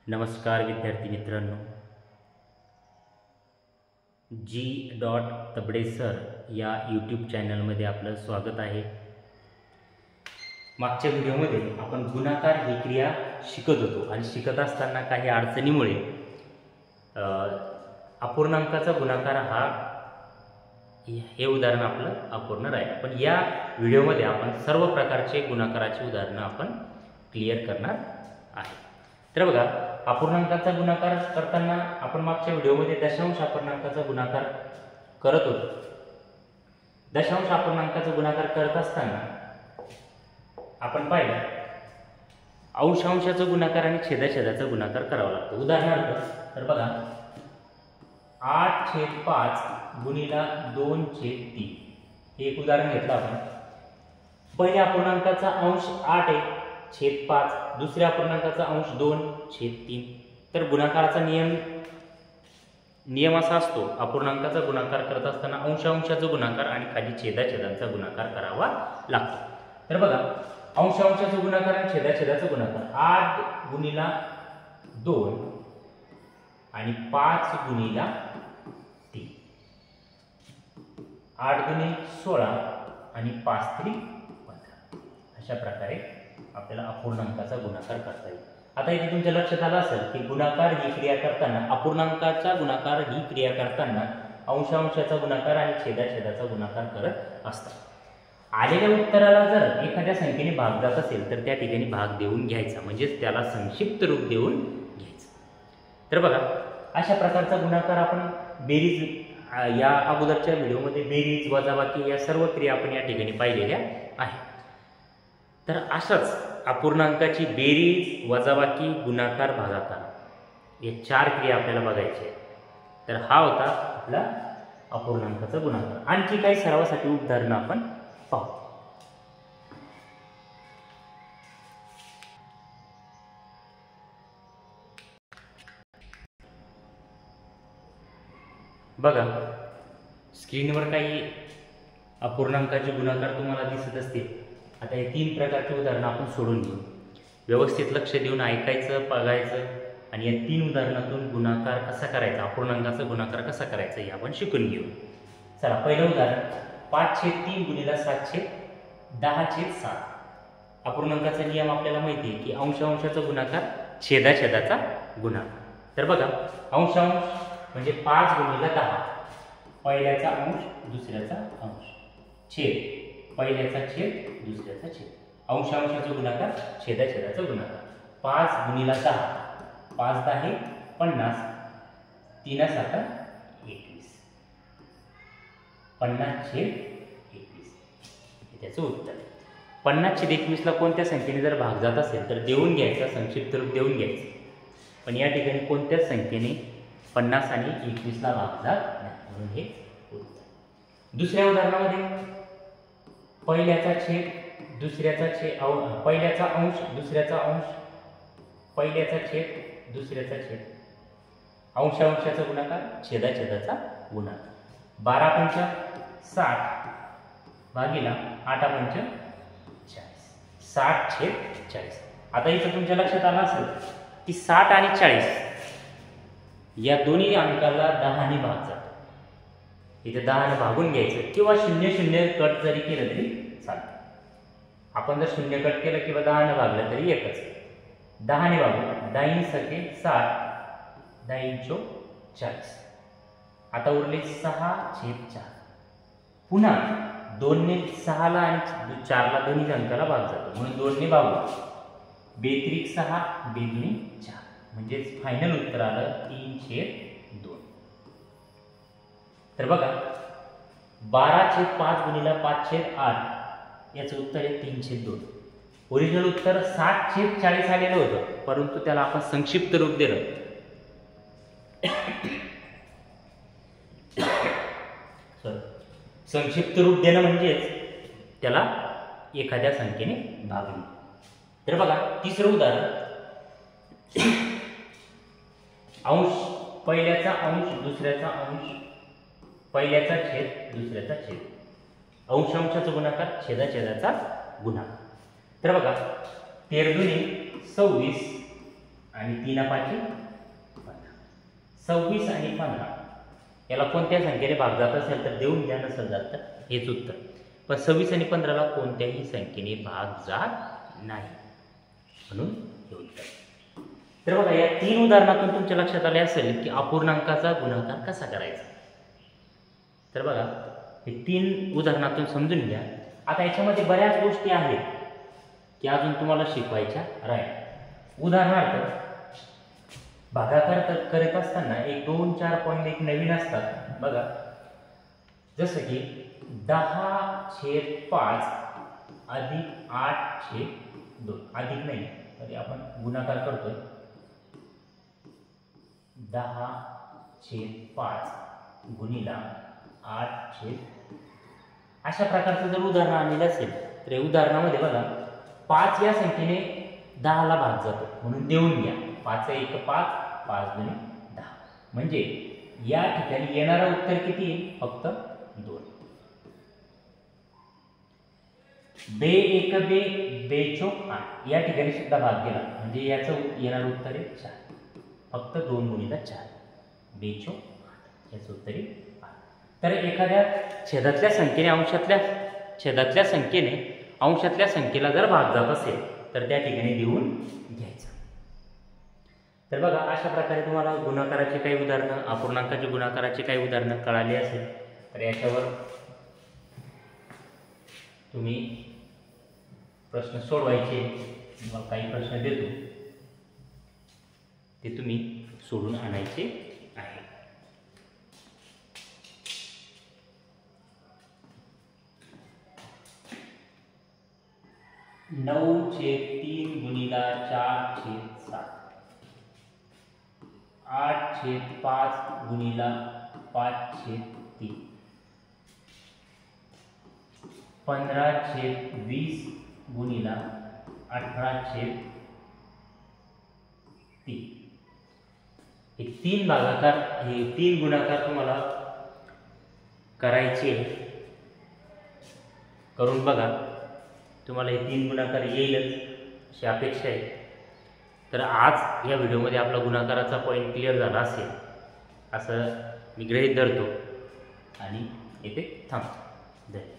नमस्कार विद्यार्थी मित्रांनो, G. सर या यूट्यूब चॅनलमध्ये आपलं स्वागत आहे। मागच्या व्हिडिओमध्ये आपण गुणाकार ही क्रिया शिकत होतो आणि शिकत असताना काही अडचणीमुळे अपूर्णांकाचा गुणाकार हे उदाहरण आपलं अपूर्ण राहील। पण या व्हिडिओमध्ये आपण सर्व प्रकारचे गुणाकाराची उदाहरणं आपण क्लिअर करणार आहे। तर बघा, अपूर्णांकाचा गुणाकार करताना आपण मागच्या व्हिडिओमध्ये दशांश अपूर्णांकाचा गुणाकार करत होतो। दशांश अपूर्णांकाचा गुणाकार करत असताना आपण पाहिलं अंशांशाचा गुणाकार आणि छेदाछेदाचा गुणाकार करावा लागतो। उदाहरणार्थ तर बघा 8/5 गुणिला 2/3 हे एक उदाहरण घेतलं आपण। पहिल्या अपूर्णांकाचा अंश 8 आहे छेद 5, दुसऱ्या अपूर्णांकाचा अंश 2/3। तर गुणाकाराचा नियम असा असतो, अपूर्णांकाचा गुणाकार करत असताना अंशांशाचा गुणाकार आणि खाली छेदाछेदांचा गुणाकार करावा लागतो। तर बघा, अंशांशाचा गुणाकार आणि छेदाछेदाचा गुणाकार 8 गुणिला 2 आणि 5 गुणिला 3, 8 गुणिले 16 आणि 5 3 15। अशा प्रकारे आपल्याला अपूर्णांकाचा गुणाकार करता येईल। आता इथे तुमच्या लक्षात आलं असेल की गुणाकार ही क्रिया करताना, अपूर्णांकाचा गुणाकार ही क्रिया करताना अंशांशाचा गुणाकार आणि छेदाछेदाचा गुणाकार करत असतात। आलेल्या उत्तराला जर एखाद्या संख्येने भाग जात असेल तर त्या ठिकाणी भाग देऊन घ्यायचा, म्हणजेच त्याला संक्षिप्त रूप देऊन घ्यायचं। तर बघा, अशा प्रकारचा गुणाकार आपण बेरीज या अगोदरच्या व्हिडिओमध्ये बेरीज, वजाबाकी या सर्व क्रिया आपण या ठिकाणी पाहिलेल्या आहेत। तर अशाच अपूर्णांकाची बेरीज, वजाबाकी, गुणाकार, भागाकार या 4 क्रिया आपल्याला बघायच्या आहेत। तर हा होता आपला अपूर्णांकाचा गुणाकार। आणखी काही सरावासाठी उदाहरणं आपण पाहू। बघा, स्क्रीनवर काही अपूर्णांकाचे गुणाकार तुम्हाला दिसत असतील। आता हे 3 प्रकारचे उदाहरणं आपण सोडून घेऊ। व्यवस्थित लक्ष देऊन ऐकायचं, बघायचं आणि या 3 उदाहरणातून गुणाकार कसा करायचा, अपूर्णांकाचा गुणाकार कसा करायचा हे आपण शिकून घेऊ। चला, पहिलं उदाहरण 5/3 गुणिला 7/10/7। अपूर्णांकाचा नियम आपल्याला माहिती आहे की अंशांशाचा गुणाकार छेदाछेदाचा गुणाकार। तर बघा, अंशांश म्हणजे 5 गुणिला 10, पहिल्याचा अंश दुसऱ्याचा अंश, छेद पहिल्याचा छेद दुसऱ्याचा छेद। अंशांशाचा गुणाकार छेदाछेदाचा गुणाकार 5 गुणिला 10, 5 10 50, 3 7 21, 50/21 हे त्याचं उत्तर। 50/21 ला कोणत्या संख्येने जर भाग जात असेल तर देऊन घ्यायचा, संक्षिप्त रूप देऊन घ्यायचं। पण या ठिकाणी कोणत्याच संख्येने 50 आणि 21 ला भाग जात नाही, म्हणून हे उत्तर। दुसऱ्या उदाहरणामध्ये पहिल्याचा छेद दुसऱ्याचा छेद, पहिल्याचा अंश दुसऱ्याचा अंश, पहिल्याचा छेद दुसऱ्याचा छेद, अंशांशाचा गुणाकार छेदाछेदाचा गुणाकार। 12×5 60 भागिला 8×5 40, 60/40। आता इथं तुमच्या लक्षात आलं असेल की 60 आणि 40 या दोन्ही अंकाला 10 ने भाग जातो। इथे 10 ने भागून घ्यायचं किंवा 0 कट जरी केलं तरी चालतं। आपण जर 0 कट केलं किंवा 10 ने भागलं तरी एकच। 10 ने भागून 10 सके 60, 10 40। आता उरले 6/4। पुन्हा 2 ने 6 ला आणि 4 ला दोन्ही अंकाला भाग जातो, म्हणून 2 ने भागून 2×6 2×4 म्हणजे फायनल उत्तर आलं 3/2। तर बघा, 12/5 गुणिला 5/8 याचं उत्तर आहे 3/2। ओरिजिनल उत्तर 60/40 आलेलं होतं, परंतु त्याला आपण संक्षिप्त रूप दिलं। संक्षिप्त रूप देणं म्हणजेच त्याला एखाद्या संख्येने भागणे। तर बघा, तिसरं उदाहरण अंश पहिल्याचा अंश दुसऱ्याचा अंश, पहिल्याचा छेद दुसऱ्याचा छेद, अंशांशाचा गुणाकार छेदाछेदाचा गुणाकार। तर बघा, 13 × 26 आणि 3 5 15. 26 आणि 15 याला कोणत्या संख्येने भाग जात असेल तर देऊन घ्या, नसेल जात तर हेच उत्तर. पण 26 आणि 15ला कोणत्याही संख्येने भाग जात नाही, म्हणून हे उत्तर. तर बघा, या 3 उदाहरणातून तुमच्या लक्षात आले असेल की अपूर्णांकाचा गुणाकार कसा करायचा. तर बघा, हे 3 उदाहरणातून समजून घ्या. आता याच्यामध्ये बऱ्याच गोष्टी आहेत की अजून तुम्हाला शिकवायच्या राहील. उदाहरणार्थ, भागाकार करत असताना 1 2 4 पॉईंट एक नवीन असतात बघा. जसं की 10/5 अधिक 8/2. अधिक नाही तरी आपण गुणाकार करतोय. 10/5 गुणिला 8/2. अशा प्रकारचं जर उदाहरण आणलेलं असेल तर या उदाहरणामध्ये बघा, 5 या संख्येने 10ला भाग जातो, म्हणून देऊन घ्या. 5 1 5, 5 2 10. म्हणजे या ठिकाणी येणारं उत्तर किती येईल? फक्त 2. बे 1 बे, बे चोक 8 या ठिकाणी सुद्धा भाग गेला, म्हणजे याचं येणारं उत्तर आहे 4. फक्त 2 गुणिला 4, बे चोक 8 याचं उत्तर आहे 8. तर एखाद्या छेदातल्या संख्येने अंशातल्या संख्येला जर भाग जात असेल तर त्या ठिकाणी देऊन घ्यायचं. तर बघा, अशा प्रकारे तुम्हाला गुणाकाराची काही उदाहरणं, अपूर्णांकाची गुणाकाराची काही उदाहरणं कळाली असेल तर याच्यावर तुम्ही प्रश्न सोडवायचे. मग काही प्रश्न देतो ते तुम्ही सोडून आणायचे आहे. 9/3 गुणिला 4/7. 8/5 गुणिला 5/3. 15/20 गुणिला 18/3. हे 3 भागाकार, हे 3 गुणाकार तुम्हाला करायचे. करून बघा, तुम्हाला हे 3 गुणाकार येईलच अशी अपेक्षा आहे. तर आज या व्हिडिओमध्ये आपला गुणाकाराचा पॉईंट क्लिअर झाला असेल असं मी गृहीत धरतो आणि इथे थांबतो. धन्यवाद.